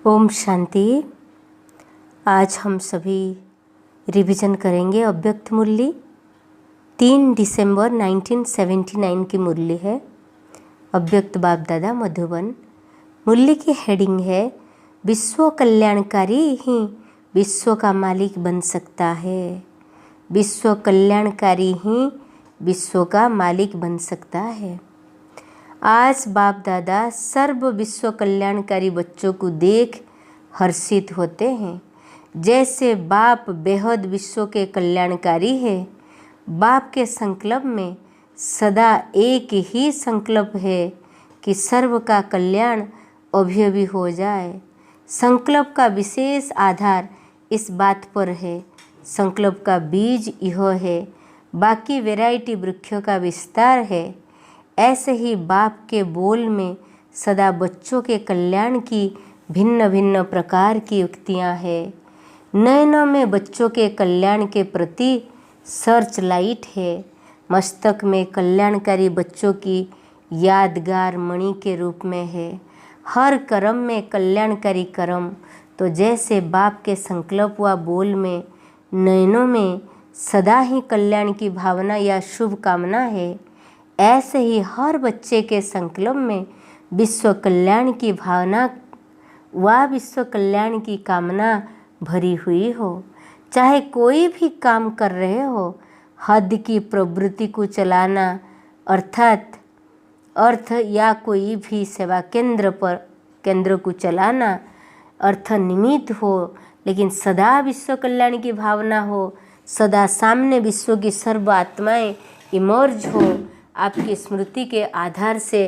ओम शांति। आज हम सभी रिवीजन करेंगे अव्यक्त मुरली। 3 दिसंबर 1979 की मुरली है। अव्यक्त बाप दादा मधुबन। मुरली की हेडिंग है विश्व कल्याणकारी ही विश्व का मालिक बन सकता है। विश्व कल्याणकारी ही विश्व का मालिक बन सकता है। आज बाप दादा सर्व विश्व कल्याणकारी बच्चों को देख हर्षित होते हैं। जैसे बाप बेहद विश्व के कल्याणकारी है। बाप के संकल्प में सदा एक ही संकल्प है कि सर्व का कल्याण अभी अभी हो जाए। संकल्प का विशेष आधार इस बात पर है। संकल्प का बीज यह है, बाकी वैरायटी वृक्षों का विस्तार है। ऐसे ही बाप के बोल में सदा बच्चों के कल्याण की भिन्न भिन्न प्रकार की युक्तियाँ हैं। नयनों में बच्चों के कल्याण के प्रति सर्च लाइट है। मस्तक में कल्याणकारी बच्चों की यादगार मणि के रूप में है। हर कर्म में कल्याणकारी कर्म। तो जैसे बाप के संकल्प व बोल में नयनों में सदा ही कल्याण की भावना या शुभ कामना है, ऐसे ही हर बच्चे के संकल्प में विश्व कल्याण की भावना व विश्व कल्याण की कामना भरी हुई हो। चाहे कोई भी काम कर रहे हो, हद की प्रवृत्ति को चलाना अर्थ या कोई भी सेवा केंद्र को चलाना अर्थ निमित्त हो, लेकिन सदा विश्व कल्याण की भावना हो। सदा सामने विश्व की सर्व आत्माएं इमर्ज हो। आपकी स्मृति के आधार से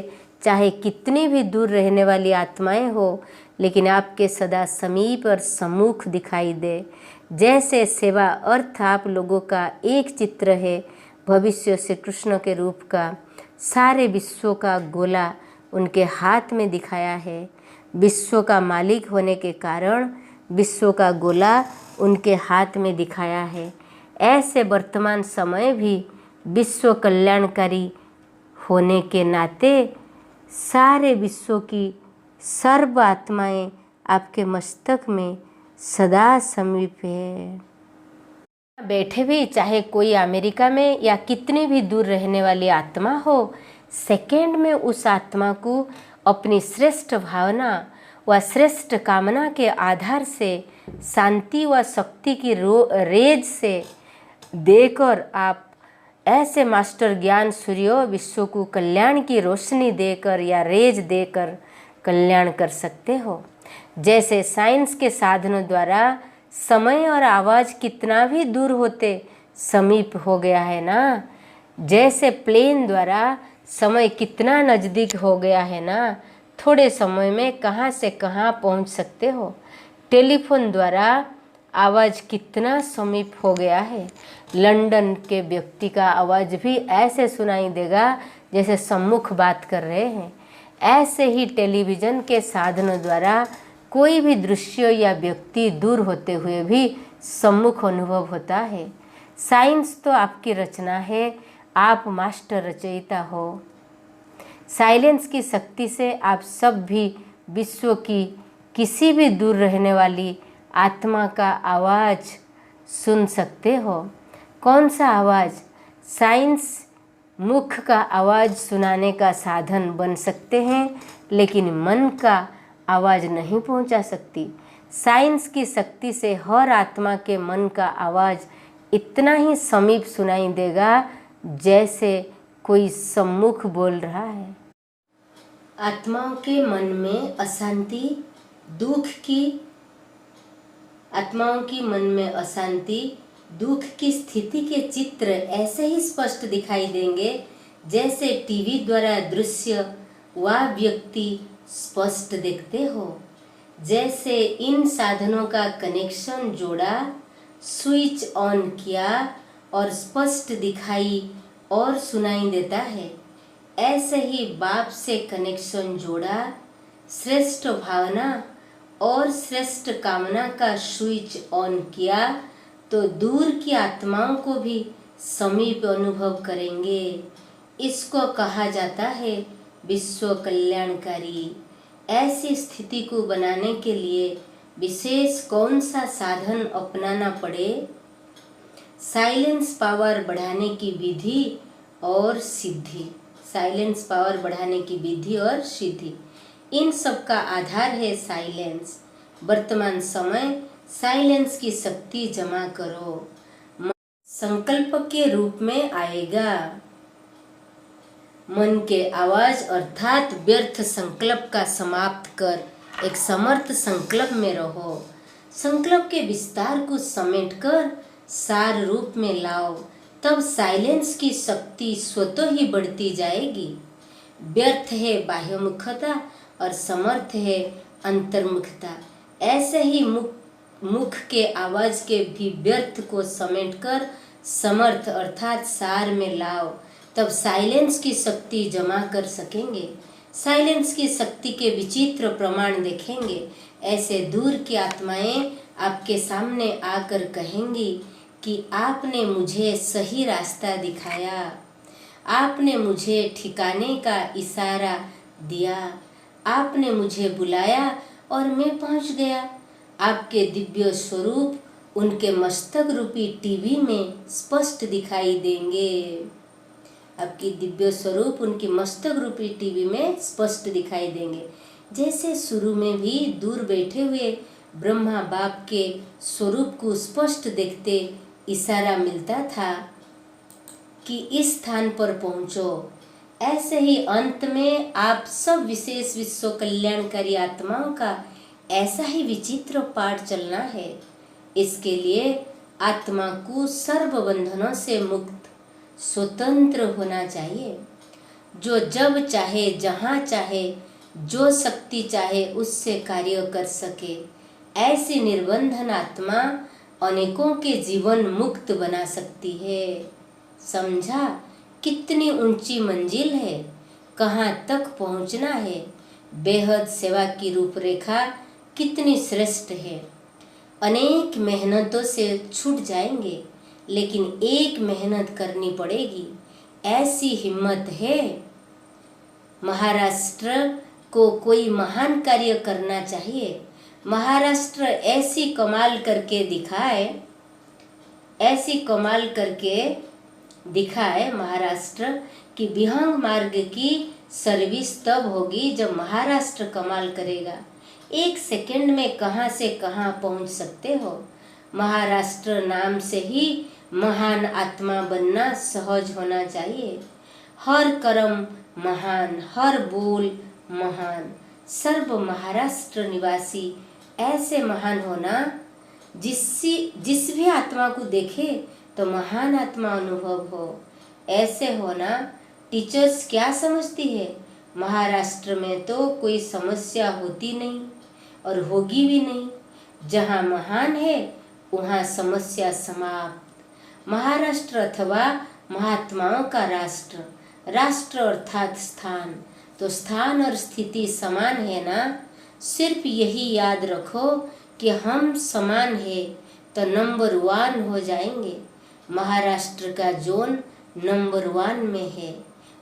चाहे कितनी भी दूर रहने वाली आत्माएं हो, लेकिन आपके सदा समीप और सम्मुख दिखाई दे। जैसे सेवा अर्थ आप लोगों का एक चित्र है भविष्य से कृष्ण के रूप का। सारे विश्व का गोला उनके हाथ में दिखाया है। विश्व का मालिक होने के कारण विश्व का गोला उनके हाथ में दिखाया है। ऐसे वर्तमान समय भी विश्व कल्याणकारी होने के नाते सारे विश्व की सर्व आत्माएं आपके मस्तक में सदा समीप है। बैठे भी चाहे कोई अमेरिका में या कितनी भी दूर रहने वाली आत्मा हो, सेकंड में उस आत्मा को अपनी श्रेष्ठ भावना व श्रेष्ठ कामना के आधार से शांति व शक्ति की रेज से देकर आप ऐसे मास्टर ज्ञान सूर्य विश्व को कल्याण की रोशनी देकर या रेज देकर कल्याण कर सकते हो। जैसे साइंस के साधनों द्वारा समय और आवाज़ कितना भी दूर होते समीप हो गया है ना। जैसे प्लेन द्वारा समय कितना नज़दीक हो गया है ना। थोड़े समय में कहाँ से कहाँ पहुँच सकते हो। टेलीफोन द्वारा आवाज़ कितना समीप हो गया है। लंदन के व्यक्ति का आवाज़ भी ऐसे सुनाई देगा जैसे सम्मुख बात कर रहे हैं। ऐसे ही टेलीविज़न के साधनों द्वारा कोई भी दृश्य या व्यक्ति दूर होते हुए भी सम्मुख अनुभव होता है। साइंस तो आपकी रचना है, आप मास्टर रचयिता हो। साइलेंस की शक्ति से आप सब भी विश्व की किसी भी दूर रहने वाली आत्मा का आवाज़ सुन सकते हो। कौन सा आवाज़? साइंस मुख का आवाज़ सुनाने का साधन बन सकते हैं, लेकिन मन का आवाज़ नहीं पहुंचा सकती। साइंस की शक्ति से हर आत्मा के मन का आवाज़ इतना ही समीप सुनाई देगा जैसे कोई सम्मुख बोल रहा है। आत्माओं के मन में अशांति, आत्माओं की मन में अशांति, दुख की स्थिति के चित्र ऐसे ही स्पष्ट दिखाई देंगे जैसे टीवी द्वारा दृश्य व व्यक्ति स्पष्ट देखते हो। जैसे इन साधनों का कनेक्शन जोड़ा, स्विच ऑन किया और स्पष्ट दिखाई और सुनाई देता है, ऐसे ही बाप से कनेक्शन जोड़ा, श्रेष्ठ भावना और श्रेष्ठ कामना का स्विच ऑन किया तो दूर की आत्माओं को भी समीप अनुभव करेंगे। इसको कहा जाता है विश्व कल्याणकारी। ऐसी स्थिति को बनाने के लिए विशेष कौन सा साधन अपनाना पड़े? साइलेंस पावर बढ़ाने की विधि और सिद्धि। साइलेंस पावर बढ़ाने की विधि और सिद्धि, इन सब का आधार है साइलेंस। वर्तमान समय साइलेंस की शक्ति जमा करो, संकल्प के रूप में आएगा। मन के आवाज अर्थात व्यर्थ संकल्प का समाप्त कर एक समर्थ संकल्प में रहो। संकल्प के विस्तार को समेटकर सार रूप में लाओ, तब साइलेंस की शक्ति स्वतः ही बढ़ती जाएगी। व्यर्थ है बाह्यमुखता और समर्थ है अंतर्मुखता। ऐसे ही मुख के आवाज के भी व्यर्थ को समेटकर समर्थ अर्थात सार में लाओ, तब साइलेंस की शक्ति जमा कर सकेंगे। साइलेंस की शक्ति के विचित्र प्रमाण देखेंगे। ऐसे दूर की आत्माएं आपके सामने आकर कहेंगी कि आपने मुझे सही रास्ता दिखाया, आपने मुझे ठिकाने का इशारा दिया, आपने मुझे बुलाया और मैं पहुंच गया। आपके दिव्य स्वरूप उनके मस्तक रूपी टीवी में स्पष्ट दिखाई देंगे। आपकी दिव्य स्वरूप उनकी मस्तक रूपी टीवी में स्पष्ट दिखाई देंगे। जैसे शुरू में भी दूर बैठे हुए ब्रह्मा बाप के स्वरूप को स्पष्ट देखते इशारा मिलता था कि इस स्थान पर पहुंचो, ऐसे ही अंत में आप सब विशेष विश्व कल्याणकारी आत्माओं का ऐसा ही विचित्र पाठ चलना है। इसके लिए आत्मा को सर्व बंधनों से मुक्त स्वतंत्र होना चाहिए, जो जब चाहे जहाँ चाहे जो शक्ति चाहे उससे कार्य कर सके। ऐसी निर्बंधन आत्मा अनेकों के जीवन मुक्त बना सकती है। समझा कितनी ऊंची मंजिल है, कहाँ तक पहुँचना है। बेहद सेवा की रूपरेखा कितनी श्रेष्ठ है। अनेक मेहनतों से छूट जाएंगे, लेकिन एक मेहनत करनी पड़ेगी, ऐसी हिम्मत है। महाराष्ट्र को कोई महान कार्य करना चाहिए। महाराष्ट्र ऐसी कमाल करके दिखाए महाराष्ट्र की विहंग मार्ग की सर्विस तब होगी जब महाराष्ट्र कमाल करेगा। एक सेकंड में कहां से कहां पहुंच सकते हो। महाराष्ट्र नाम से ही महान आत्मा बनना सहज होना चाहिए। हर कर्म महान, हर बोल महान। सर्व महाराष्ट्र निवासी ऐसे महान होना जिस भी आत्मा को देखे तो महान आत्मा अनुभव हो, ऐसे होना। टीचर्स क्या समझती है, महाराष्ट्र में तो कोई समस्या होती नहीं और होगी भी नहीं। जहाँ महान है वहाँ समस्या समाप्त। महाराष्ट्र अथवा महात्माओं का राष्ट्र, राष्ट्र अर्थात स्थान, तो स्थान और स्थिति समान है ना। सिर्फ यही याद रखो कि हम समान है तो नंबर 1 हो जाएंगे। महाराष्ट्र का जोन नंबर 1 में है।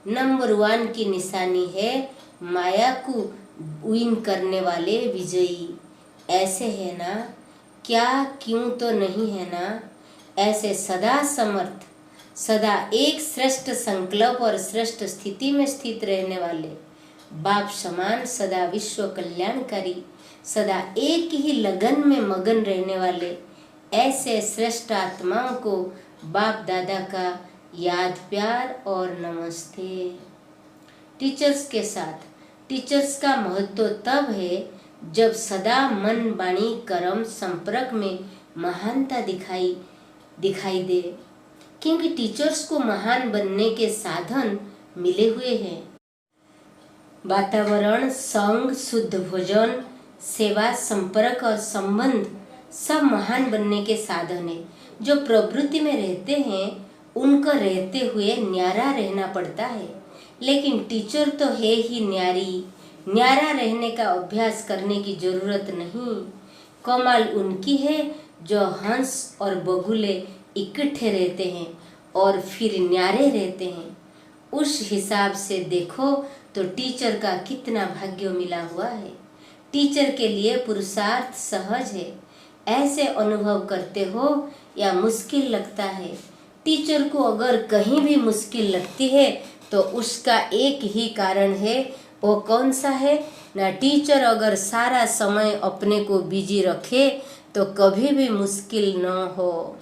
नंबर 1 की निशानी है माया को विन करने वाले विजयी। ऐसे है ना, क्या क्यों तो नहीं है ना। ऐसे सदा समर्थ, सदा एक श्रेष्ठ संकल्प और श्रेष्ठ स्थिति में स्थित रहने वाले बाप समान, सदा विश्व कल्याणकारी, सदा एक ही लगन में मगन रहने वाले ऐसे श्रेष्ठ आत्माओं को बाप दादा का याद, प्यार और नमस्ते। टीचर्स के साथ, टीचर्स का महत्व तब है जब सदा मन वाणी कर्म संपर्क में महानता दिखाई दे, क्योंकि टीचर्स को महान बनने के साधन मिले हुए हैं। वातावरण, संग, शुद्ध भोजन, सेवा, संपर्क और संबंध सब महान बनने के साधन है। जो प्रवृत्ति में रहते हैं उनको रहते हुए न्यारा रहना पड़ता है, लेकिन टीचर तो है ही न्यारी। न्यारा रहने का अभ्यास करने की जरूरत नहीं। कमाल उनकी है जो हंस और बगुले इकट्ठे रहते हैं और फिर न्यारे रहते हैं। उस हिसाब से देखो तो टीचर का कितना भाग्य मिला हुआ है। टीचर के लिए पुरुषार्थ सहज है। ऐसे अनुभव करते हो या मुश्किल लगता है? टीचर को अगर कहीं भी मुश्किल लगती है तो उसका एक ही कारण है। वो कौन सा है? ना, टीचर अगर सारा समय अपने को बिजी रखे तो कभी भी मुश्किल न हो।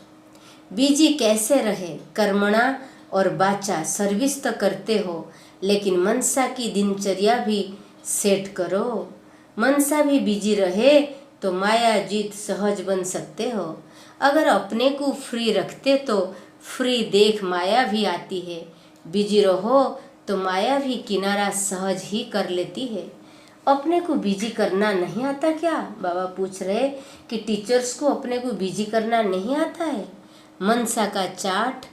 बिजी कैसे रहे? कर्मणा और वाचा सर्विस तो करते हो, लेकिन मनसा की दिनचर्या भी सेट करो। मनसा भी बिजी रहे तो माया जीत सहज बन सकते हो। अगर अपने को फ्री रखते तो फ्री देख माया भी आती है। बिजी रहो तो माया भी किनारा सहज ही कर लेती है। अपने को बिजी करना नहीं आता क्या? बाबा पूछ रहे कि टीचर्स को अपने को बिजी करना नहीं आता है। मनसा का चार्ट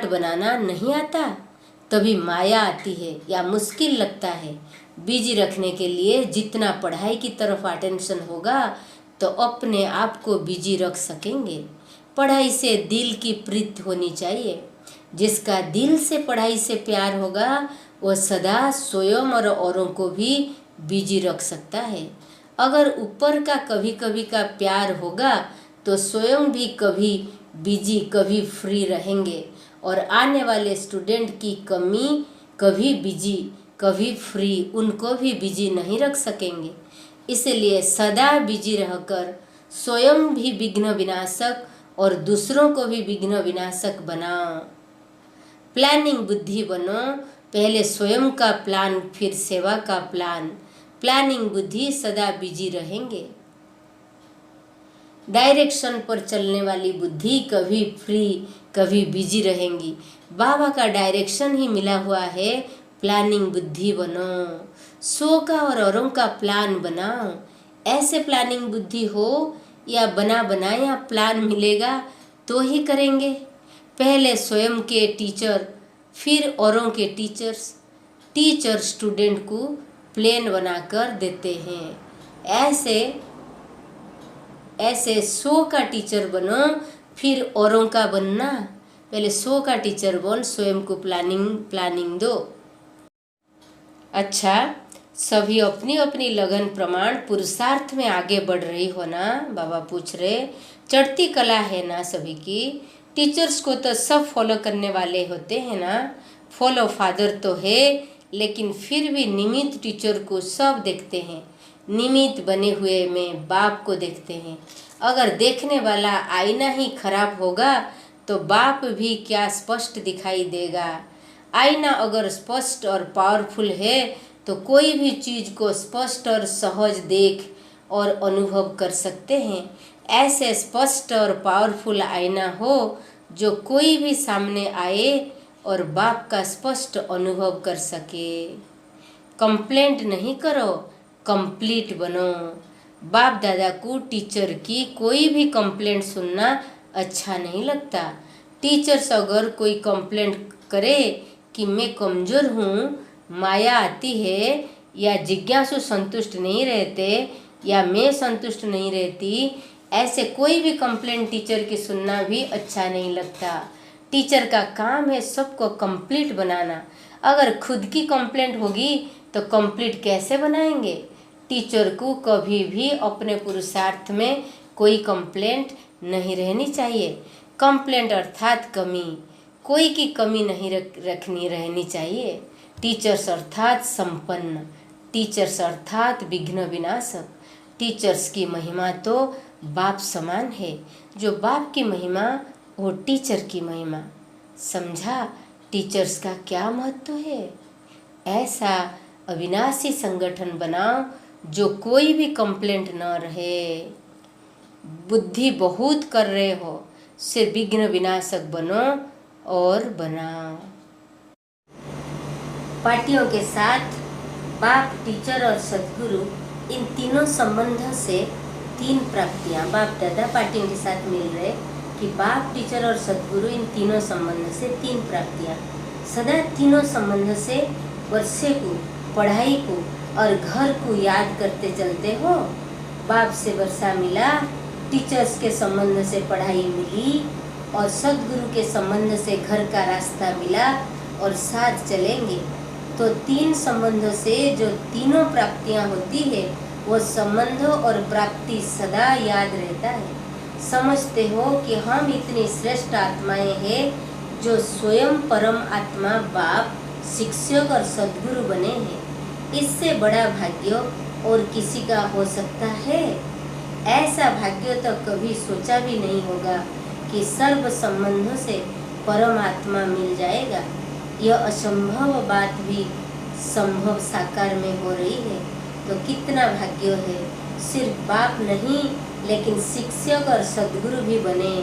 बनाना नहीं आता, तभी माया आती है या मुश्किल लगता है। बिजी रखने के लिए जितना पढ़ाई की तरफ अटेंशन होगा तो अपने आप को बिजी रख सकेंगे। पढ़ाई से दिल की प्रीति होनी चाहिए। जिसका दिल से पढ़ाई से प्यार होगा वह सदा स्वयं और औरों को भी बिजी रख सकता है। अगर ऊपर का कभी कभी का प्यार होगा तो स्वयं भी कभी बिजी कभी फ्री रहेंगे, और आने वाले स्टूडेंट की कमी कभी बिजी कभी फ्री उनको भी बिजी नहीं रख सकेंगे। इसलिए सदा बिजी रहकर स्वयं भी विघ्न विनाशक और दूसरों को भी विघ्न विनाशक बनाओ। प्लानिंग बुद्धि बनो। पहले स्वयं का प्लान, फिर सेवा का प्लान। प्लानिंग बुद्धि सदा बिजी रहेंगे। डायरेक्शन पर चलने वाली बुद्धि कभी फ्री कभी बिजी रहेंगी। बाबा का डायरेक्शन ही मिला हुआ है। प्लानिंग बुद्धि बनो। सो का और औरों का प्लान बनाओ। ऐसे प्लानिंग बुद्धि हो या बना बनाया प्लान मिलेगा तो ही करेंगे। पहले स्वयं के टीचर, फिर औरों के टीचर्स। टीचर स्टूडेंट को प्लान बनाकर देते हैं। ऐसे सो का टीचर बनो, फिर औरों का बनना। पहले सो का टीचर बन, स्वयं को प्लानिंग दो। अच्छा, सभी अपनी अपनी लगन प्रमाण पुरुषार्थ में आगे बढ़ रही हो ना? बाबा पूछ रहे। चढ़ती कला है ना सभी की? टीचर्स को तो सब फॉलो करने वाले होते हैं ना। फॉलो फादर तो है, लेकिन फिर भी निमित्त टीचर को सब देखते हैं। निमित्त बने हुए में बाप को देखते हैं। अगर देखने वाला आईना ही खराब होगा तो बाप भी क्या स्पष्ट दिखाई देगा। आईना अगर स्पष्ट और पावरफुल है तो कोई भी चीज़ को स्पष्ट और सहज देख और अनुभव कर सकते हैं। ऐसे स्पष्ट और पावरफुल आईना हो जो कोई भी सामने आए और बाप का स्पष्ट अनुभव कर सके। कंप्लेंट नहीं करो, कंप्लीट बनो। बाप दादा को टीचर की कोई भी कंप्लेंट सुनना अच्छा नहीं लगता। टीचर्स अगर कोई कंप्लेंट करे कि मैं कमज़ोर हूँ, माया आती है, या जिज्ञासु संतुष्ट नहीं रहते, या मैं संतुष्ट नहीं रहती, ऐसे कोई भी कंप्लेंट टीचर की सुनना भी अच्छा नहीं लगता। टीचर का काम है सबको कंप्लीट बनाना। अगर खुद की कंप्लेंट होगी तो कंप्लीट कैसे बनाएंगे? टीचर को कभी भी अपने पुरुषार्थ में कोई कंप्लेंट नहीं रहनी चाहिए। कंप्लेंट अर्थात कमी, कोई की कमी नहीं रहनी चाहिए। टीचर्स अर्थात संपन्न, टीचर्स अर्थात विघ्न विनाशक। टीचर्स की महिमा तो बाप समान है। जो बाप की महिमा वो टीचर की महिमा। समझा टीचर्स का क्या महत्व है? ऐसा अविनाशी संगठन बनाओ जो कोई भी कंप्लेंट न रहे। बुद्धि बहुत कर रहे हो, से विघ्न विनाशक बनो और बनाओ। पार्टियों के साथ बाप, टीचर और सद्गुरु, इन तीनों संबंधों से तीन प्राप्तियाँ। बाप दादा पार्टियों के साथ मिल रहे कि बाप, टीचर और सद्गुरु, इन तीनों संबंध से तीन प्राप्तियाँ। सदा तीनों संबंध से वर्षे को, पढ़ाई को और घर को याद करते चलते हो। बाप से वर्षा मिला, टीचर्स के संबंध से पढ़ाई मिली, और सद्गुरु के संबंध से घर का रास्ता मिला, और साथ चलेंगे। तो तीन संबंधों से जो तीनों प्राप्तियां होती है वो संबंध और प्राप्ति सदा याद रहता है। समझते हो कि हम इतनी श्रेष्ठ आत्माएं हैं जो स्वयं परम आत्मा बाप, शिक्षक और सद्गुरु बने हैं। इससे बड़ा भाग्य और किसी का हो सकता है? ऐसा भाग्य तो कभी सोचा भी नहीं होगा कि सर्व संबंधों से परमात्मा मिल जाएगा। यह असंभव बात भी संभव साकार में हो रही है, तो कितना भाग्य है। सिर्फ बाप नहीं लेकिन शिक्षक और सद्गुरु भी बने।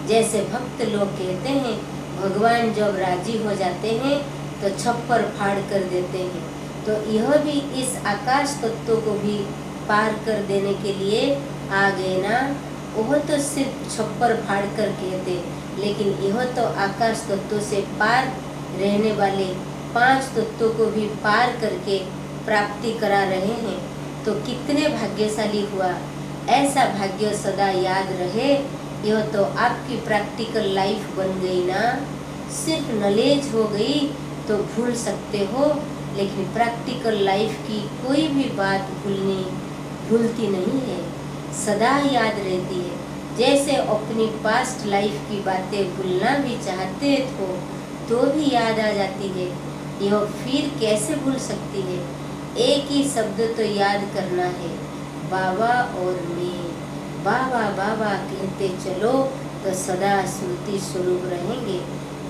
जैसे भक्त लोग कहते हैं, भगवान जब राजी हो जाते हैं तो छप्पर फाड़ कर देते हैं, तो यह भी इस आकाश तत्व को भी पार कर देने के लिए आ गए ना। वह तो सिर्फ छप्पर फाड़ कर कहते, लेकिन यह तो आकाश तत्व से पार रहने वाले 5 तत्वों को भी पार करके प्राप्ति करा रहे हैं। तो कितने भाग्यशाली हुआ। ऐसा भाग्य सदा याद रहे। यह तो आपकी प्रैक्टिकल लाइफ बन गई ना। सिर्फ नॉलेज हो गई तो भूल सकते हो, लेकिन प्रैक्टिकल लाइफ की कोई भी बात भूलती नहीं है, सदा याद रहती है। जैसे अपनी पास्ट लाइफ की बातें भूलना भी चाहते हो तो भी याद आ जाती है, यह फिर कैसे भूल सकती है। एक ही शब्द तो याद करना है, बाबा और मैं। बाबा बाबा कहते चलो तो सदा स्मृति स्वरूप रहेंगे।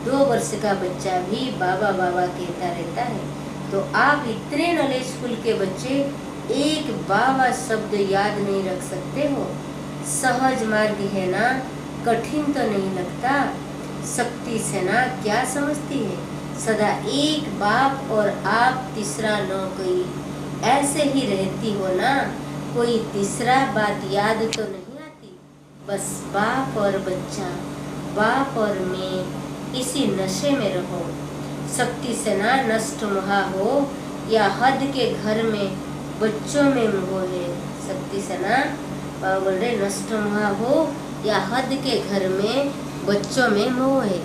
2 वर्ष का बच्चा भी बाबा बाबा कहता रहता है। तो आप इतने नॉलेजफुल के बच्चे एक बाबा शब्द याद नहीं रख सकते हो। सहज मार्ग है ना, कठिन तो नहीं लगता। शक्ति से ना क्या समझती है, सदा एक बाप और आप तीसरा न कोई, ऐसे ही रहती हो ना। कोई तीसरा बात याद तो नहीं आती, बस बाप और बच्चा, बाप और मैं, इसी नशे में रहो। शक्ति से ना नष्ट मोहा हो या हद के घर में बच्चों में मोह है। शक्ति से ना बोल रहे नष्ट मोहा हो या हद के घर में बच्चों में मोह है।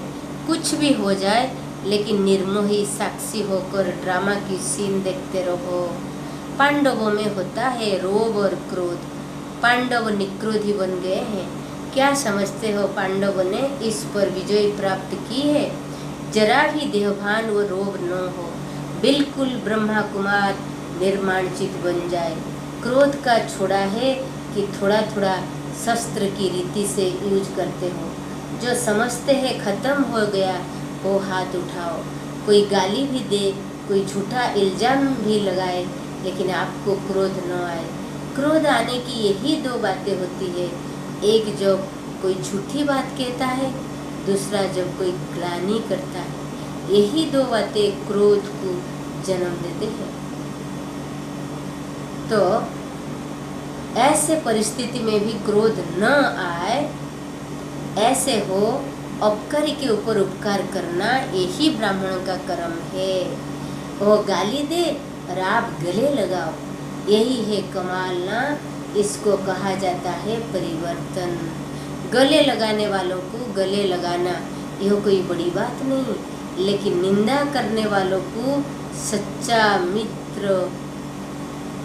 कुछ भी हो जाए लेकिन निर्मोही साक्षी होकर ड्रामा की सीन देखते रहो। पांडवों में होता है रोब और क्रोध। पांडव निक्रोधी बन गए हैं। क्या समझते हो पांडवों ने इस पर विजय प्राप्त की है? जरा भी देहभान व रोब न हो, बिल्कुल ब्रह्मा कुमार निर्माणचित बन जाए। क्रोध का छोड़ा है कि थोड़ा थोड़ा शस्त्र की रीति से यूज करते हो। जो समझते हैं खत्म हो गया वो हाथ उठाओ। कोई गाली भी दे, कोई झूठा इल्जाम भी लगाए, लेकिन आपको क्रोध न आए। क्रोध आने की यही 2 बातें होती है, एक जब कोई झूठी बात कहता है, दूसरा जब कोई ग्लानि करता है। यही 2 बातें क्रोध को जन्म देते हैं। तो ऐसे परिस्थिति में भी क्रोध न आए, ऐसे हो उपकारी के ऊपर उपकार करना, यही ब्राह्मणों का कर्म है। वो गाली दे और आप गले लगाओ, यही है कमाल ना। इसको कहा जाता है परिवर्तन। गले लगाने वालों को गले लगाना यह कोई बड़ी बात नहीं, लेकिन निंदा करने वालों को सच्चा मित्र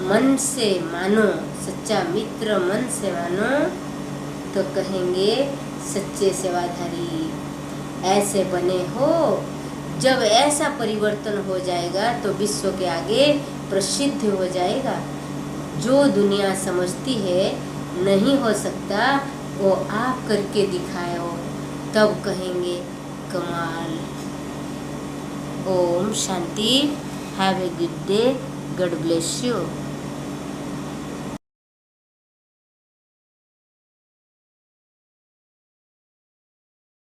मन से मानो, सच्चा मित्र मन से मानो तो कहेंगे सच्चे सेवाधारी। ऐसे बने हो। जब ऐसा परिवर्तन हो जाएगा तो विश्व के आगे प्रसिद्ध हो जाएगा। जो दुनिया समझती है नहीं हो सकता, वो आप करके दिखाओ, तब कहेंगे कमाल। ओम शांति। Have a good day. God bless you.